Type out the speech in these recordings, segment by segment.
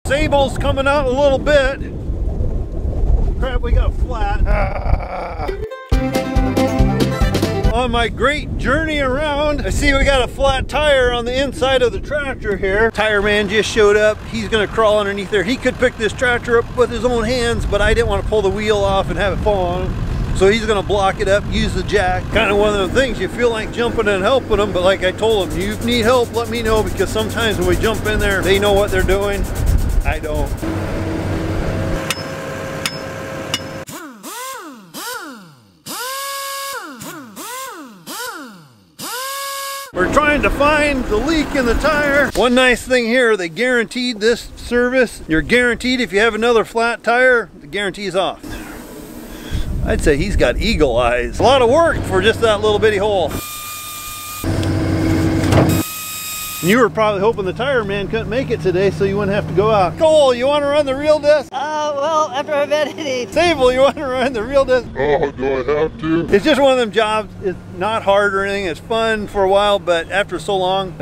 Sable's coming out a little bit. Crap, we got flat. On my great journey around, I see we got a flat tire on the inside of the tractor here. Tire man just showed up. He's gonna crawl underneath there. He could pick this tractor up with his own hands, but I didn't want to pull the wheel off and have it fall on him. So he's gonna block it up, use the jack. Kind of one of the things you feel like jumping and helping them, but like I told him, you need help, let me know, because sometimes when we jump in there, they know what they're doing. I don't. We're trying to find the leak in the tire. One nice thing here, they guaranteed this service. You're guaranteed if you have another flat tire, the guarantee is off. I'd say he's got eagle eyes. A lot of work for just that little bitty hole. You were probably hoping the tire man couldn't make it today so you wouldn't have to go out. Cole, you want to run the real disc? Well, after I've edited. Sable, you want to run the real disc? Oh, do I have to? It's just one of them jobs. It's not hard or anything. It's fun for a while, but after so long,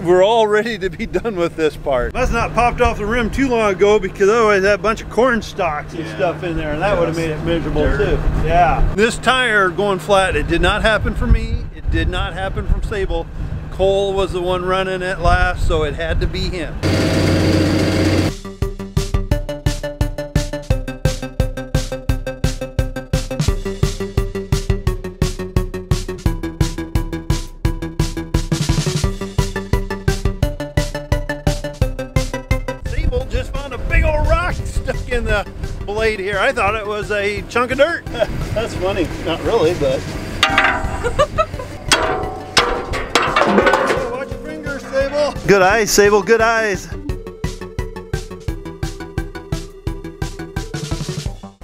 we're all ready to be done with this part. That's not popped off the rim too long ago, because otherwise I had a bunch of corn stalks and stuff in there, and that would have made it miserable too. Yeah. This tire going flat, it did not happen for me. It did not happen from Sable. Cole was the one running it last, so it had to be him. Sable just found a big old rock stuck in the blade here. I thought it was a chunk of dirt. That's funny. Not really, but... Watch your fingers, Sable. Good eyes, Sable, good eyes.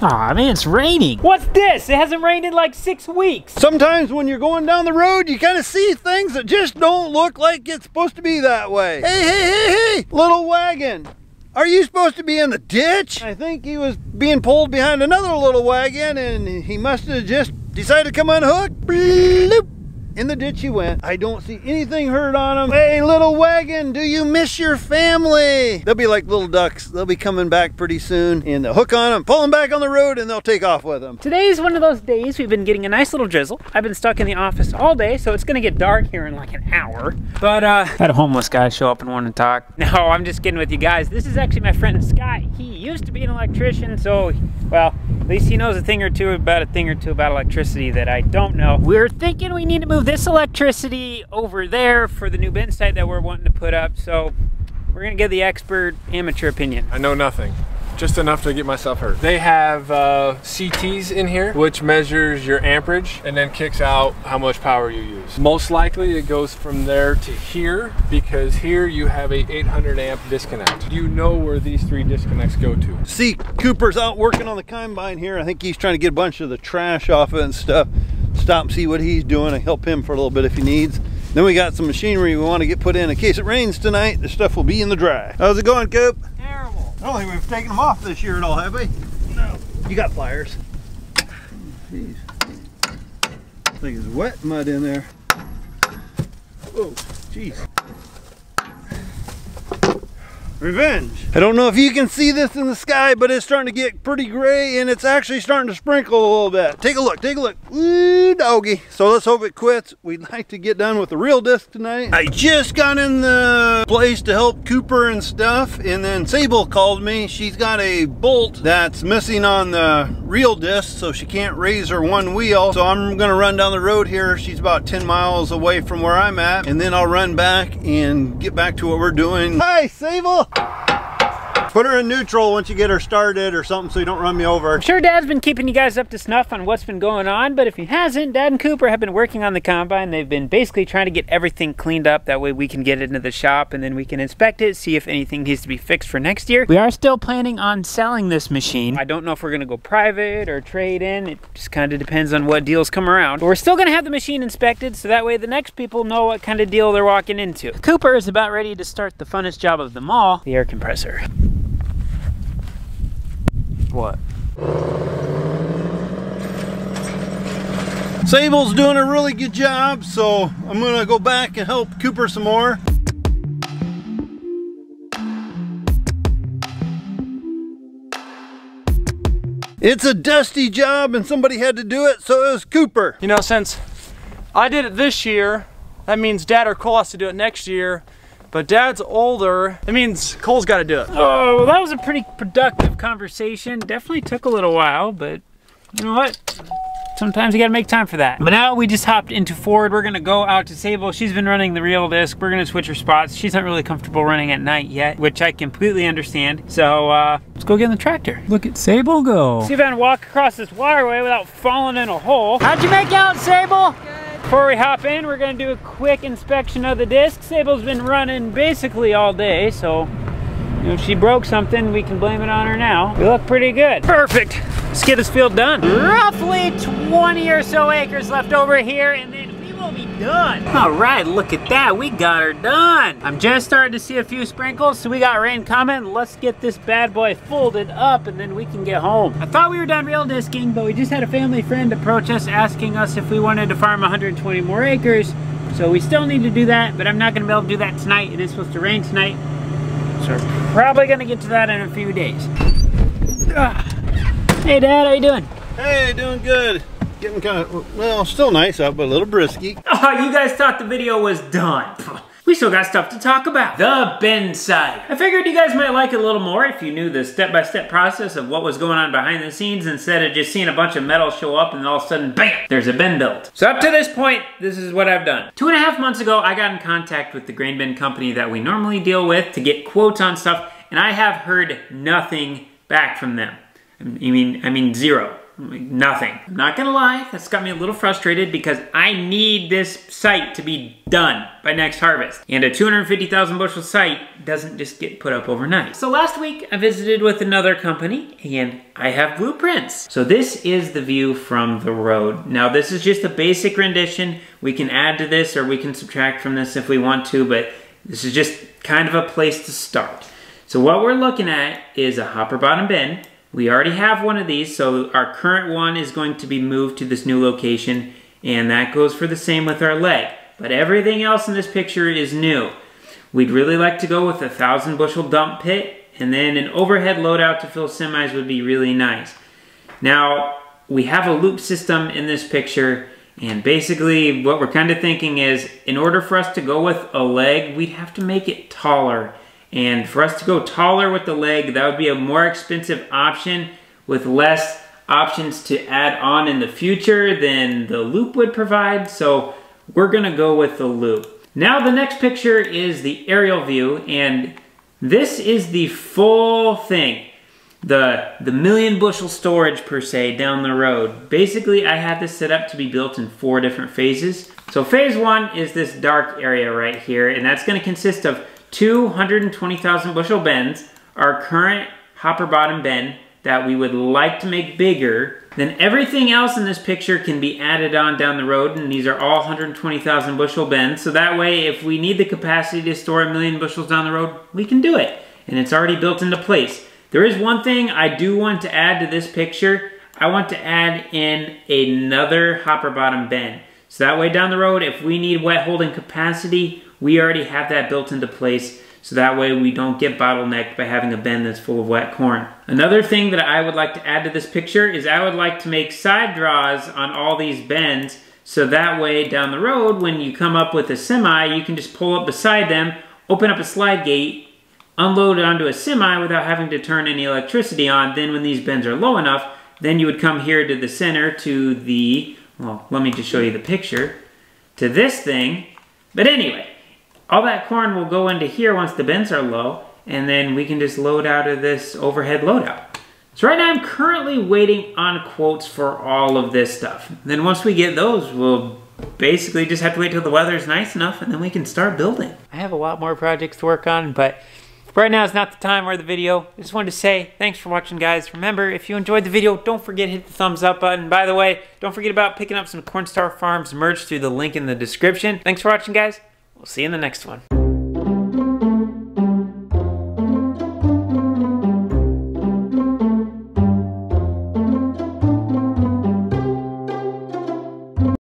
Aw, man, it's raining. What's this? It hasn't rained in like 6 weeks. Sometimes when you're going down the road, you kind of see things that just don't look like it's supposed to be that way. Hey, little wagon. Are you supposed to be in the ditch? I think he was being pulled behind another little wagon, and he must have just decided to come unhooked. Bloop. In the ditch he went. I don't see anything hurt on him. Hey, little wagon, do you miss your family? They'll be like little ducks. They'll be coming back pretty soon, and they'll hook on them, pull them back on the road, and they'll take off with them. Today's one of those days we've been getting a nice little drizzle. I've been stuck in the office all day, so it's gonna get dark here in like an hour. But had a homeless guy show up and want to talk. No, I'm just kidding with you guys. This is actually my friend Scott. He used to be an electrician, so, well, at least he knows a thing or two about electricity that I don't know. We're thinking we need to move this electricity over there for the new bin site that we're wanting to put up, so we're gonna get the expert amateur opinion. I know nothing, just enough to get myself hurt. They have CTs in here, which measures your amperage and then kicks out how much power you use. Most likely it goes from there to here, because here you have a 800 amp disconnect. You know where these 3 disconnects go to. See, Cooper's out working on the combine here. I think he's trying to get a bunch of the trash off it and stuff. Stop and see what he's doing and help him for a little bit if he needs. Then we got some machinery we want to get put in case it rains tonight. The stuff will be in the dry. How's it going, Coop? Terrible. I don't think we've taken them off this year at all, have we? No. You got pliers. Jeez. I think it's wet mud in there. Oh, jeez. Revenge. I don't know if you can see this in the sky, but it's starting to get pretty gray, and it's actually starting to sprinkle a little bit. Take a look, take a look. Ooh, doggy. So let's hope it quits. We'd like to get done with the real disc tonight. I just got in the place to help Cooper and stuff, and then Sable called me. She's got a bolt that's missing on the real disc, so she can't raise her one wheel. So I'm gonna run down the road here. She's about 10 miles away from where I'm at, and then I'll run back and get back to what we're doing. Hi, Sable. Put her in neutral once you get her started or something so you don't run me over. I'm sure Dad's been keeping you guys up to snuff on what's been going on, but if he hasn't, Dad and Cooper have been working on the combine. They've been basically trying to get everything cleaned up. That way we can get it into the shop and then we can inspect it, see if anything needs to be fixed for next year. We are still planning on selling this machine. I don't know if we're gonna go private or trade in. It just kind of depends on what deals come around. But we're still gonna have the machine inspected so that way the next people know what kind of deal they're walking into. Cooper is about ready to start the funnest job of them all, the air compressor. What? Sable's doing a really good job, so I'm gonna go back and help Cooper some more. It's a dusty job and somebody had to do it, so it was Cooper. You know, since I did it this year, that means Dad or Cole has to do it next year. But Dad's older, that means Cole's got to do it. Oh, well, that was a pretty productive conversation. Definitely took a little while, but you know what? Sometimes you gotta make time for that. But now we just hopped into Ford. We're gonna go out to Sable. She's been running the real disc. We're gonna switch her spots. She's not really comfortable running at night yet, which I completely understand. So let's go get in the tractor. Look at Sable go. See if I can walk across this waterway without falling in a hole. How'd you make out, Sable? Good. Before we hop in, we're gonna do a quick inspection of the disc. Sable's been running basically all day, so if she broke something, we can blame it on her now. We look pretty good. Perfect. Let's get this field done. Roughly 20 or so acres left over here, and then we will be done. All right, look at that. We got her done. I'm just starting to see a few sprinkles, so we got rain coming. Let's get this bad boy folded up, and then we can get home. I thought we were done real disking, but we just had a family friend approach us asking us if we wanted to farm 120 more acres. So we still need to do that, but I'm not gonna be able to do that tonight. It is supposed to rain tonight. So we're probably gonna get to that in a few days. Hey Dad, how you doing? Hey, doing good. Getting kind of, well, still nice out, but a little brisky. Oh, you guys thought the video was done. We still got stuff to talk about. The bend site. I figured you guys might like it a little more if you knew the step-by-step process of what was going on behind the scenes instead of just seeing a bunch of metal show up and all of a sudden, bam, there's a bend built. So up to this point, this is what I've done. 2.5 months ago, I got in contact with the grain bin company that we normally deal with to get quotes on stuff, and I have heard nothing back from them. I mean zero. Nothing. I'm not gonna lie, that's got me a little frustrated because I need this site to be done by next harvest. And a 250,000 bushel site doesn't just get put up overnight. So last week I visited with another company and I have blueprints. So this is the view from the road. Now this is just a basic rendition. We can add to this or we can subtract from this if we want to, but this is just kind of a place to start. So what we're looking at is a hopper bottom bin. We already have one of these, so our current one is going to be moved to this new location, and that goes for the same with our leg. But everything else in this picture is new. We'd really like to go with a 1,000 bushel dump pit, and then an overhead loadout to fill semis would be really nice. Now, we have a loop system in this picture, and basically what we're kind of thinking is, in order for us to go with a leg, we'd have to make it taller. And for us to go taller with the leg, that would be a more expensive option with less options to add on in the future than the loop would provide. So we're gonna go with the loop. Now the next picture is the aerial view, and this is the full thing. The million bushel storage per se down the road. Basically, I have this set up to be built in 4 different phases. So phase 1 is this dark area right here, and that's gonna consist of 220,000 bushel bends, our current hopper bottom bin that we would like to make bigger. Then everything else in this picture can be added on down the road, and these are all 120,000 bushel bends. So that way, if we need the capacity to store 1 million bushels down the road, we can do it. And it's already built into place. There is one thing I do want to add to this picture. I want to add in another hopper bottom bin. So that way down the road, if we need wet holding capacity, we already have that built into place, so that way we don't get bottlenecked by having a bin that's full of wet corn. Another thing that I would like to add to this picture is I would like to make side draws on all these bends, so that way down the road, when you come up with a semi, you can just pull up beside them, open up a slide gate, unload it onto a semi without having to turn any electricity on. Then when these bends are low enough, then you would come here to the center to the, well, let me just show you the picture, to this thing. But anyway, all that corn will go into here once the bins are low, and then we can just load out of this overhead loadout. So right now I'm currently waiting on quotes for all of this stuff. Then once we get those, we'll basically just have to wait till the weather's nice enough, and then we can start building. I have a lot more projects to work on, but right now is not the time or the video. I just wanted to say thanks for watching, guys. Remember, if you enjoyed the video, don't forget to hit the thumbs up button. By the way, don't forget about picking up some Cornstar Farms merch through the link in the description. Thanks for watching, guys. We'll see you in the next one.